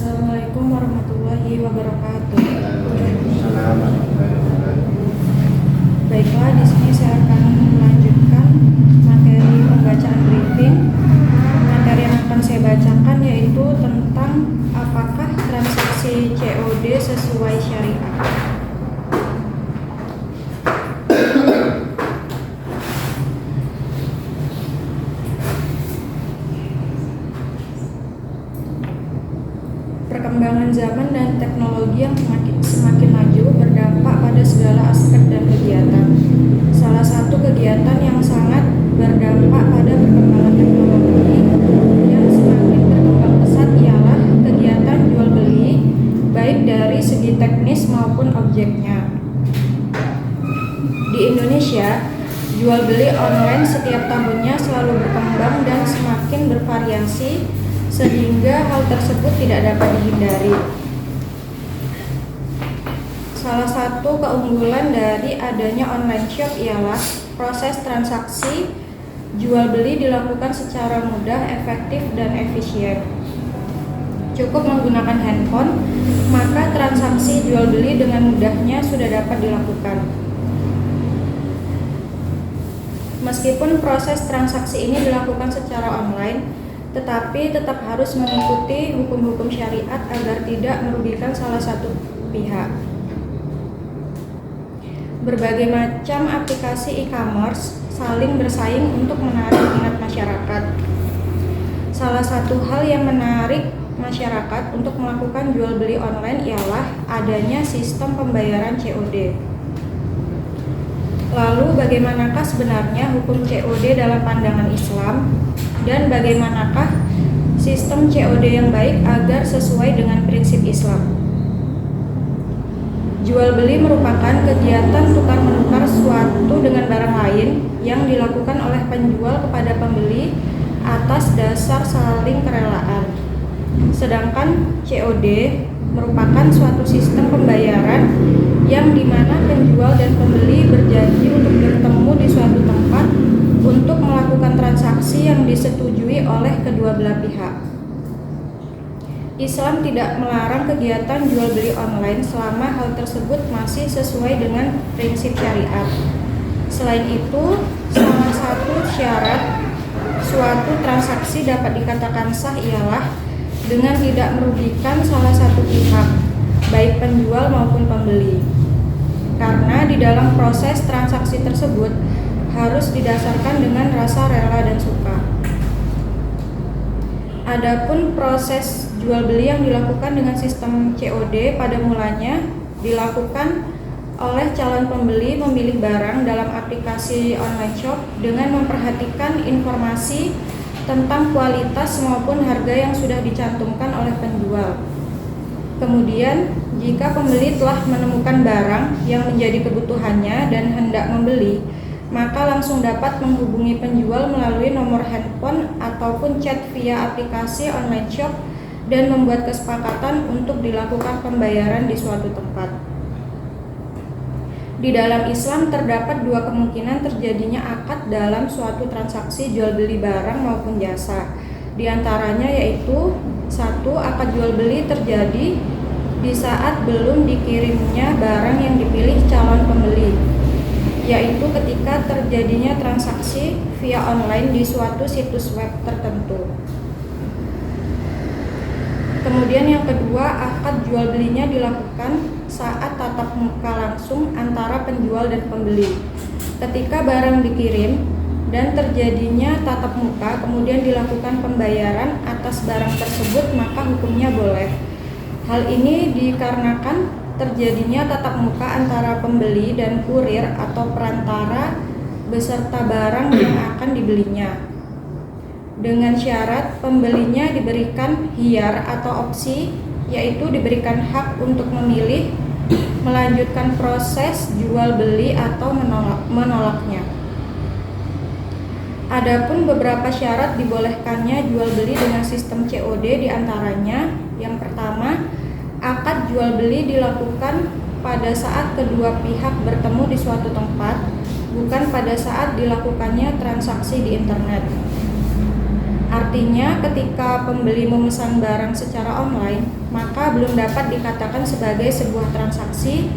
Assalamualaikum warahmatullahi wabarakatuh. Waalaikumsalam warahmatullahi wabarakatuh. Baiklah, di sini saya akan melanjutkan materi pembacaan briefing. Materi yang akan saya bacakan yaitu tentang apakah transaksi COD sesuai syariat. Perkembangan zaman dan teknologi yang semakin maju berdampak pada segala aspek dan kegiatan. Salah satu kegiatan yang sangat berdampak pada perkembangan teknologi yang semakin berkembang pesat ialah kegiatan jual beli, baik dari segi teknis maupun objeknya. Di Indonesia, jual beli online setiap tahunnya selalu berkembang dan semakin bervariasi, sehingga hal tersebut tidak dapat dihindari. Salah satu keunggulan dari adanya online shop ialah proses transaksi jual beli dilakukan secara mudah, efektif, dan efisien. Cukup menggunakan handphone, maka transaksi jual beli dengan mudahnya sudah dapat dilakukan. Meskipun proses transaksi ini dilakukan secara online, tetapi tetap harus mengikuti hukum-hukum syariat agar tidak merugikan salah satu pihak. Berbagai macam aplikasi e-commerce saling bersaing untuk menarik minat masyarakat. Salah satu hal yang menarik masyarakat untuk melakukan jual beli online ialah adanya sistem pembayaran COD. Lalu bagaimanakah sebenarnya hukum COD dalam pandangan Islam? Dan bagaimanakah sistem COD yang baik agar sesuai dengan prinsip Islam? Jual beli merupakan kegiatan tukar-menukar suatu dengan barang lain yang dilakukan oleh penjual kepada pembeli atas dasar saling kerelaan. Sedangkan COD merupakan suatu sistem pembayaran yang dimana penjual dan pembeli berjanji untuk bertemu di suatu tempat untuk melakukan transaksi yang disetujui oleh kedua belah pihak. Islam tidak melarang kegiatan jual beli online selama hal tersebut masih sesuai dengan prinsip syariat. Selain itu, salah satu syarat suatu transaksi dapat dikatakan sah ialah dengan tidak merugikan salah satu pihak, baik penjual maupun pembeli. Karena di dalam proses transaksi tersebut harus didasarkan dengan rasa rela dan suka. Adapun proses jual beli yang dilakukan dengan sistem COD pada mulanya dilakukan oleh calon pembeli memilih barang dalam aplikasi online shop dengan memperhatikan informasi tentang kualitas maupun harga yang sudah dicantumkan oleh penjual. Kemudian, jika pembeli telah menemukan barang yang menjadi kebutuhannya dan hendak membeli, maka langsung dapat menghubungi penjual melalui nomor handphone ataupun chat via aplikasi online shop dan membuat kesepakatan untuk dilakukan pembayaran di suatu tempat. Di dalam Islam terdapat dua kemungkinan terjadinya akad dalam suatu transaksi jual beli barang maupun jasa. Di antaranya yaitu: 1. Akad jual beli terjadi di saat belum dikirimnya barang yang dipilih calon pembeli, yaitu ketika terjadinya transaksi via online di suatu situs web tertentu. Kemudian yang kedua, akad jual belinya dilakukan saat tatap muka langsung antara penjual dan pembeli. Ketika barang dikirim dan terjadinya tatap muka, kemudian dilakukan pembayaran atas barang tersebut, maka hukumnya boleh. Hal ini dikarenakan terjadinya tatap muka antara pembeli dan kurir atau perantara beserta barang yang akan dibelinya, dengan syarat pembelinya diberikan khiyar atau opsi, yaitu diberikan hak untuk memilih melanjutkan proses jual beli atau menolaknya. Adapun beberapa syarat dibolehkannya jual beli dengan sistem COD, diantaranya yang pertama, akad jual beli dilakukan pada saat kedua pihak bertemu di suatu tempat, bukan pada saat dilakukannya transaksi di internet. Artinya ketika pembeli memesan barang secara online, maka belum dapat dikatakan sebagai sebuah transaksi,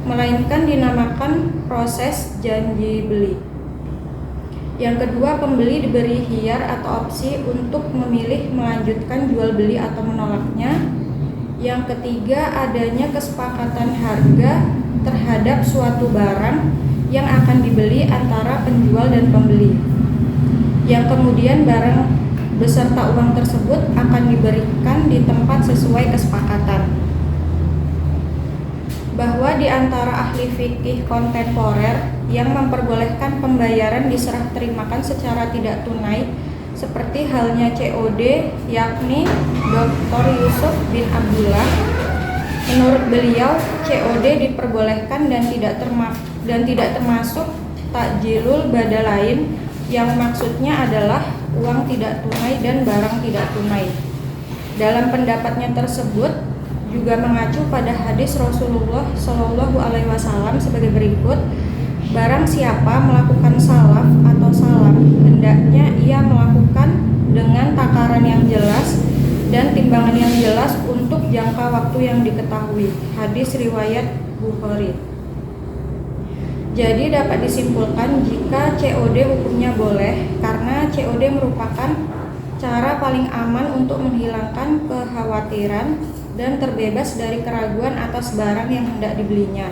melainkan dinamakan proses janji beli. Yang kedua, pembeli diberi khiyar atau opsi untuk memilih melanjutkan jual beli atau menolaknya. Yang ketiga, adanya kesepakatan harga terhadap suatu barang yang akan dibeli antara penjual dan pembeli. Yang kemudian barang beserta uang tersebut akan diberikan di tempat sesuai kesepakatan. Bahwa di antara ahli fikih kontemporer yang memperbolehkan pembayaran diserah terimakan secara tidak tunai, seperti halnya COD, yakni Dr. Yusuf bin Abdullah. Menurut beliau, COD diperbolehkan dan tidak termasuk takjilul badalain, yang maksudnya adalah uang tidak tunai dan barang tidak tunai. Dalam pendapatnya tersebut juga mengacu pada hadis Rasulullah Shallallahu Alaihi Wasallam sebagai berikut: barang siapa melakukan salaf atau salam, hendaknya ia melakukan dengan takaran yang jelas dan timbangan yang jelas untuk jangka waktu yang diketahui. Hadis riwayat Bukhari. Jadi dapat disimpulkan jika COD hukumnya boleh, karena COD merupakan cara paling aman untuk menghilangkan kekhawatiran dan terbebas dari keraguan atas barang yang hendak dibelinya.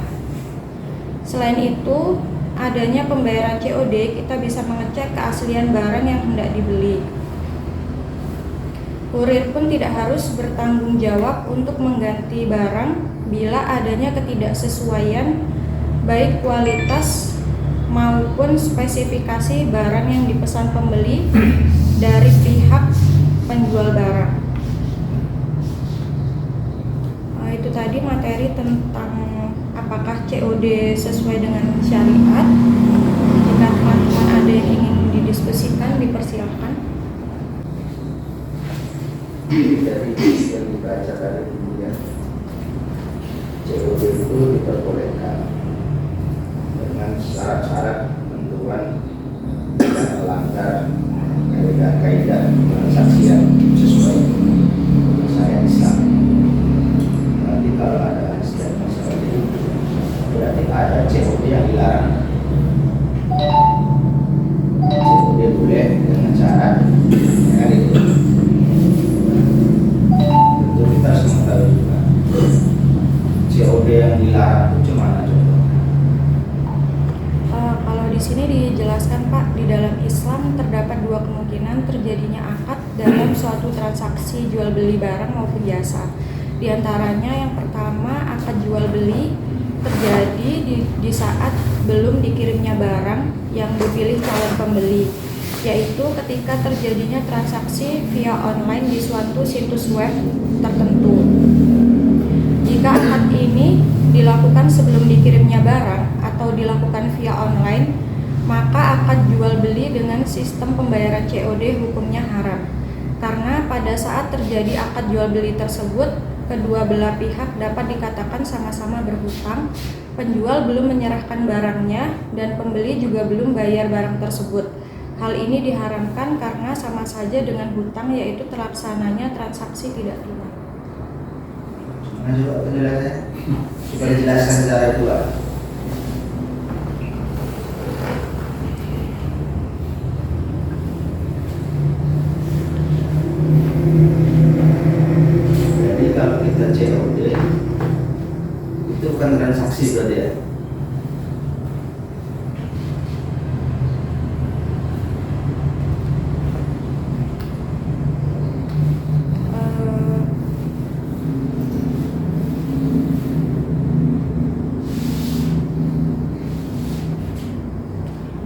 Selain itu, adanya pembayaran COD, kita bisa mengecek keaslian barang yang hendak dibeli. Kurir pun tidak harus bertanggung jawab untuk mengganti barang bila adanya ketidaksesuaian baik kualitas maupun spesifikasi barang yang dipesan pembeli dari pihak penjual barang. Itu tadi materi tentang apakah COD sesuai dengan syariat. Jika teman-teman ada yang ingin didiskusikan, dipersilakan. Dari yang dibaca tadi kemudian COD itu diperbolehkan dengan syarat-syarat ketentuan tidak melanggar kaidah-kaidah transaksian sesuai syariat Islam. Berarti kalau ada setiap masalah itu berarti ada COD yang dilarang. COD boleh dengan syarat kan itu. Tentu kita harus mengetahui juga COD yang dilarang itu mana coba? Di sini dijelaskan Pak, di dalam Islam terdapat dua kemungkinan terjadinya akad dalam suatu transaksi jual beli barang maupun jasa. Di antaranya yang pertama, akad jual beli terjadi di saat belum dikirimnya barang yang dipilih calon pembeli, yaitu ketika terjadinya transaksi via online di suatu situs web tertentu. Jika akad ini dilakukan sebelum dikirimnya barang atau dilakukan via online, maka akad jual beli dengan sistem pembayaran COD hukumnya haram. Karena pada saat terjadi akad jual beli tersebut, kedua belah pihak dapat dikatakan sama-sama berhutang, penjual belum menyerahkan barangnya dan pembeli juga belum bayar barang tersebut. Hal ini diharamkan karena sama saja dengan hutang, yaitu terlaksananya transaksi tidak tunai. Coba penjelasannya supaya dijelaskan secara dua. Jadi kalau kita COD itu bukan transaksi berarti ya?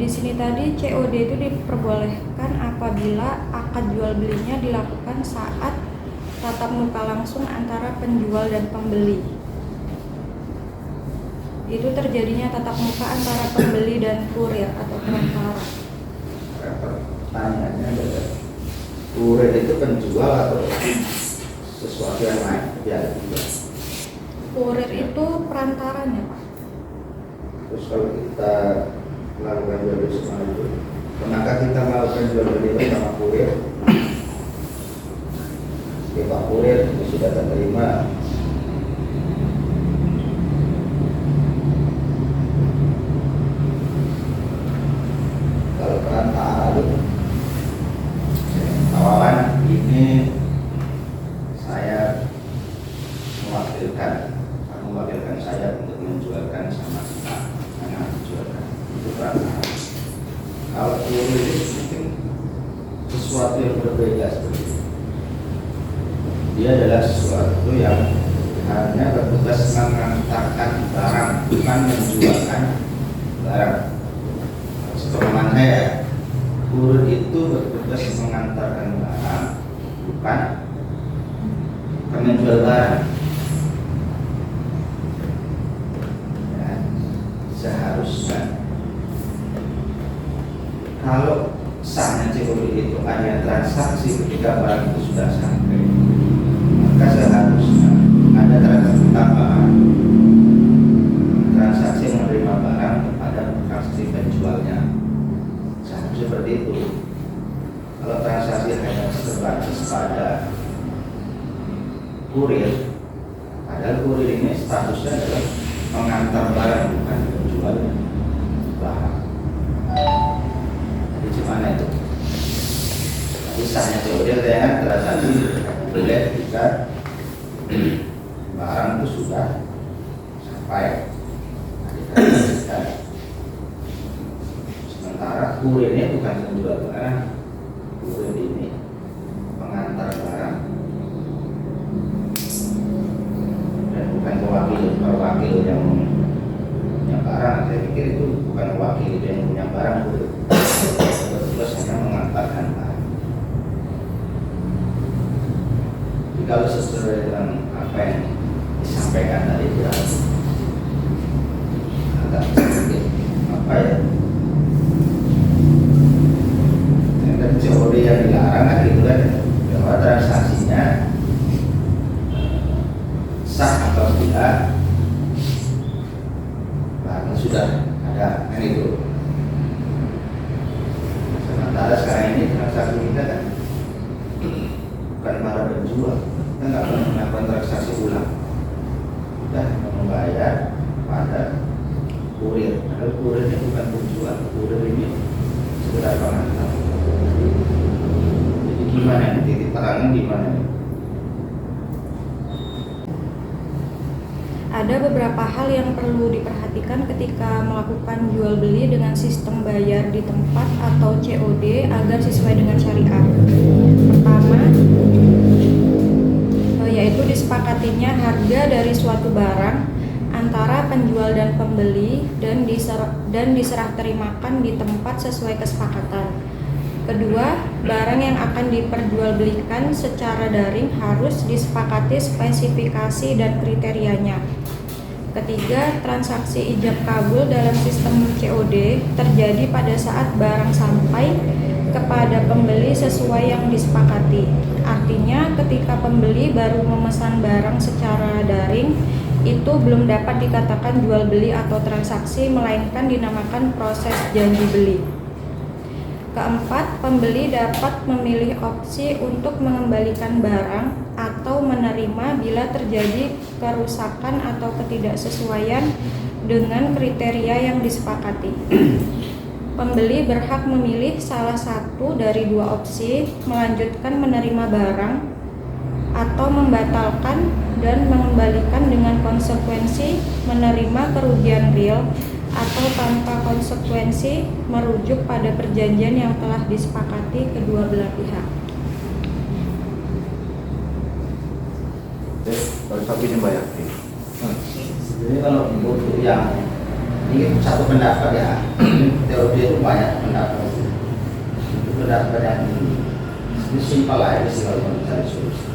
Di sini tadi COD itu diperbolehkan apabila akad jual belinya dilakukan saat tatap muka langsung antara penjual dan pembeli. Itu terjadinya tatap muka antara pembeli dan kurir atau perantara. Pertanyaannya adalah kurir itu penjual atau sesuatu yang lain? Ya, Kurir itu perantaranya, Pak. terus kalau kita melakukan jual beli sama itu, pernahkah kita melakukan jual beli sama kurir? Oke, Pak Kurir itu sudah terima. Kalau perantara itu awalan ini saya mewakilkan saya untuk menjualkan sama kita karena menjualkan itu perantara. Kalau kurir itu mungkin sesuatu yang berbeda seperti itu. Dia adalah sesuatu yang hanya bertugas mengantarkan barang, bukan menjualkan barang. Sepemahaman saya, kurir itu bertugas mengantarkan barang, bukan menjual barang. Ya, seharusnya kalau sahnya COD itu hanya transaksi ketika barang itu sudah sampai, maka seharusnya ada transaksi tambahan, transaksi menerima barang kepada transaksi penjualnya. Seharusnya seperti itu. Kalau transaksi hanya sebatas pada kurir, padahal kurir ini statusnya adalah mengantar barang, bukan penjualnya barang. Jadi gimana itu? Jadi sahnya COD dengan transaksi boleh jika barang itu sudah sampai. Sementara kurir ini bukan penjual barang, kurir ini pengantar barang dan bukan perwakil yang punya barang. Saya pikir itu bukan wakil itu yang punya barang, kurir bertugas hanya mengantarkan barang. Jadi kalau sesuai dengan apa yang disampaikan tadi itu agak sedikit apa ya? Dan COD yang dilarang kan gitu kan, bahwa transaksinya sah apabila barangnya sudah ada, kan itu. Sementara sekarang ini transaksi kita kan bukan para penjual, kita nggak pernah melakukan transaksi ulang, kita membayar pada kurir. Padahal kurir ini bukan penjual, kurir ini sekedar pengantar. Jadi gimana nih, titik terangnya gimana nih? Ada beberapa hal yang perlu diperhatikan ketika melakukan jual beli dengan sistem bayar di tempat atau COD agar sesuai dengan syariat. Pertama, yaitu disepakatinya harga dari suatu barang antara penjual dan pembeli dan diserah terimakan di tempat sesuai kesepakatan. Kedua, barang yang akan diperjualbelikan secara daring harus disepakati spesifikasi dan kriterianya. Ketiga, transaksi ijab kabul dalam sistem COD terjadi pada saat barang sampai kepada pembeli sesuai yang disepakati. Artinya, ketika pembeli baru memesan barang secara daring, itu belum dapat dikatakan jual beli atau transaksi, melainkan dinamakan proses janji beli. Keempat, pembeli dapat memilih opsi untuk mengembalikan barang atau menerima bila terjadi kerusakan atau ketidaksesuaian dengan kriteria yang disepakati. Pembeli berhak memilih salah satu dari dua opsi, melanjutkan menerima barang atau membatalkan dan mengembalikan dengan konsekuensi menerima kerugian real atau tanpa konsekuensi merujuk pada perjanjian yang telah disepakati kedua belah pihak. Baru satu ini Mbak ya. Jadi kalau untuk yang ini satu pendapat ya, teori itu banyak pendapat. Itu pendapat yang ini simpel aja sih kalau mencari solusi.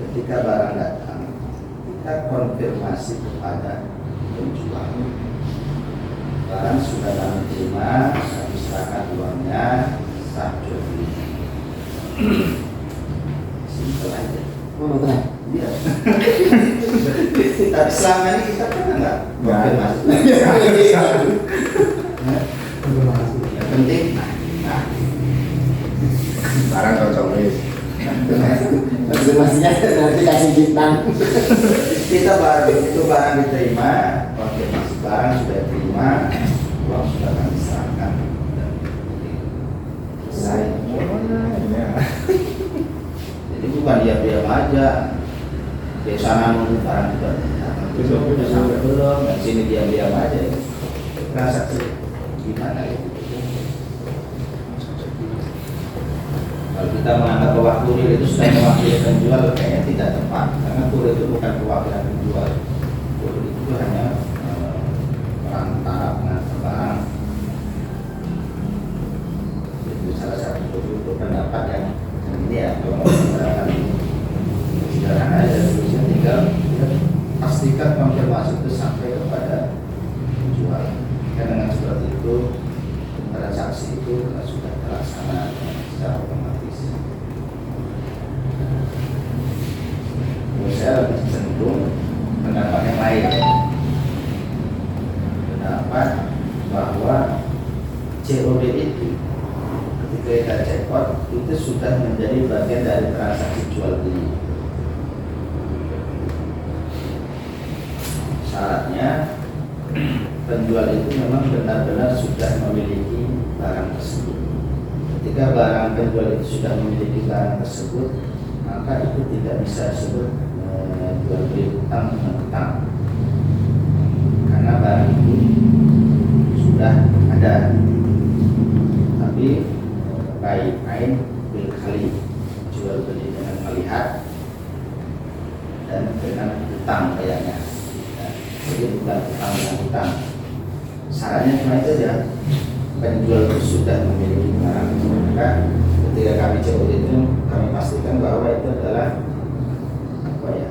Ketika barang datang, kita konfirmasi kepada penjual, barang sudah kami terima, kami serahkan uangnya, sah jual beli. Simpel aja. Oh, betul. Iya. Tapi selama ini kita pernah nggak konfirmasi? Yang penting, nah, Barang cocok wis. Konfirmasinya nanti kasih bintang. Kita itu barang diterima, konfirmasi barang sudah diterima, uang sudah kami serahkan. Selesai. Jadi bukan diam aja. Di sana nunggu barang juga datang. Udah sampai belum? Di sini diam aja. Transaksi gimana itu? Kalau kita menganggap bahwa kurir itu sudah mewakili penjual, kayaknya tidak tepat, karena kurir itu bukan perwakilan penjual. Kurir itu hanya perantara pengantar barang. Itu salah satu pendapat yang ini ya, kalau barangkali sederhana aja, tulisnya tinggal pastikan konfirmasi itu sampai kepada penjual. Dan dengan seperti itu transaksi itu sudah terlaksana secara otomatis. Saya lebih cenderung pendapat yang lain, pendapat bahwa COD itu ketika kita check out itu sudah menjadi bagian dari transaksi jual beli. Syaratnya penjual itu memang benar-benar sudah memiliki barang tersebut. Ketika barang penjual itu sudah memiliki barang tersebut, maka itu tidak bisa disebut jual beli utang menghutang, karena barang itu sudah ada. Tapi kain bil kali, jual beli dengan melihat dan dengan utang kayaknya. Jadi bukan utang dengan utang. Syaratnya cuma itu aja. Penjual itu sudah memiliki barang, maka ketika kami COD itu kami pastikan bahwa itu adalah apa ya,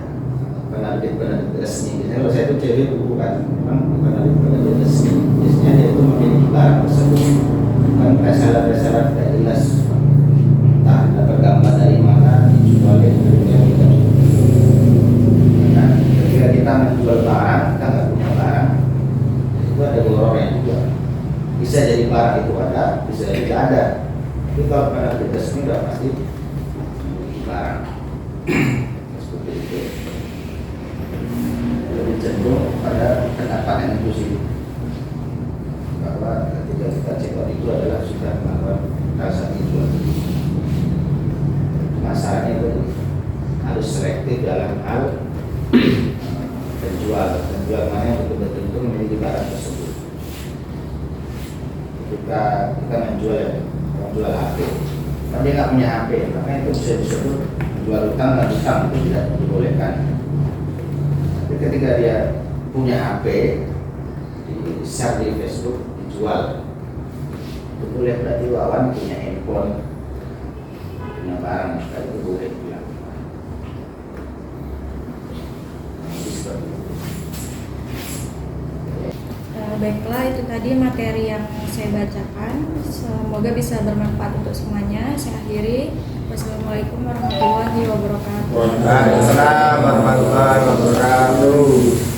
penerbit resmi. Kalau saya itu COD itu bukan memang penerbit resmi. Biasanya dia itu memiliki barang tersebut, bukan reseller tidak jelas, entah ada bergambar dari mana, dijual dari mana. Nah, ketika kita menjual barang, kita nggak punya barang, itu ada gorornya juga. Bisa jadi barang itu ada, bisa jadi tidak ada. Tapi kalau penerbit resmi sudah pasti barang. Seperti itu. Lebih cenderung pada pendapat yang inklusif, bahwa ketika kita cek itu adalah sudah melakukan transaksi jual beli. Masalahnya itu harus selektif dalam hal penjual mana yang betul-betul itu memiliki barang tersebut. Ketika kita menjual HP, tapi dia nggak punya HP, makanya itu bisa disebut menjual utang dan utang, itu tidak dibolehkan. Tapi ketika dia punya HP, di share di Facebook, dijual, itu boleh. Berarti Wawan punya handphone, punya barang, maka itu boleh dilakukan. Baiklah, itu tadi materi yang saya bacakan. Semoga bisa bermanfaat untuk semuanya. Saya akhiri. Wassalamualaikum warahmatullahi wabarakatuh. Waalaikumsalam warahmatullahi wabarakatuh.